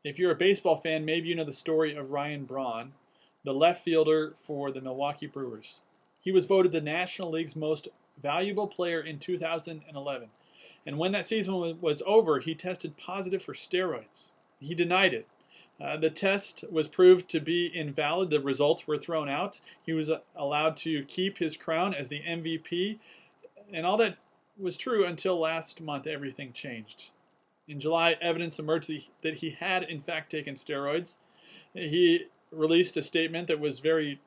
If you're a baseball fan, maybe you know the story of Ryan Braun, the left fielder for the Milwaukee Brewers. He was voted the National League's most valuable player in 2011. And when that season was over, he tested positive for steroids. He denied it. The test was proved to be invalid. The results were thrown out. He was allowed to keep his crown as the MVP. And all that was true until last month. Everything changed. In July, evidence emerged that he had, in fact, taken steroids. He released a statement that was very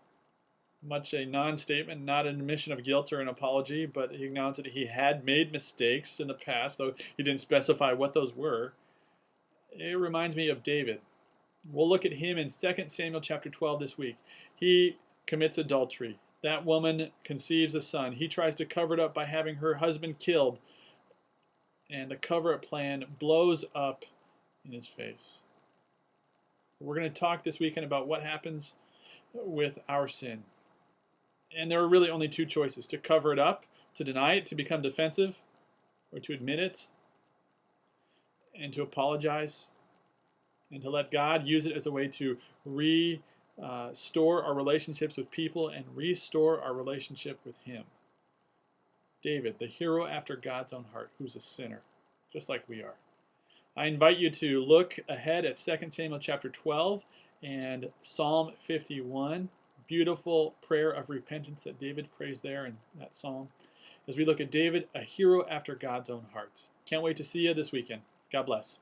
much a non-statement, not an admission of guilt or an apology, but he acknowledged that he had made mistakes in the past, though he didn't specify what those were. It reminds me of David. We'll look at him in 2 Samuel chapter 12 this week. He commits adultery. That woman conceives a son. He tries to cover it up by having her husband killed, and the cover-up plan blows up in his face. We're going to talk this weekend about what happens with our sin. And there are really only two choices: to cover it up, to deny it, to become defensive, or to admit it and to apologize and to let God use it as a way to restore our relationships with people and restore our relationship with Him. David, the hero after God's own heart, who's a sinner, just like we are. I invite you to look ahead at 2 Samuel chapter 12 and Psalm 51. Beautiful prayer of repentance that David prays there in that psalm, as we look at David, a hero after God's own heart. Can't wait to see you this weekend. God bless.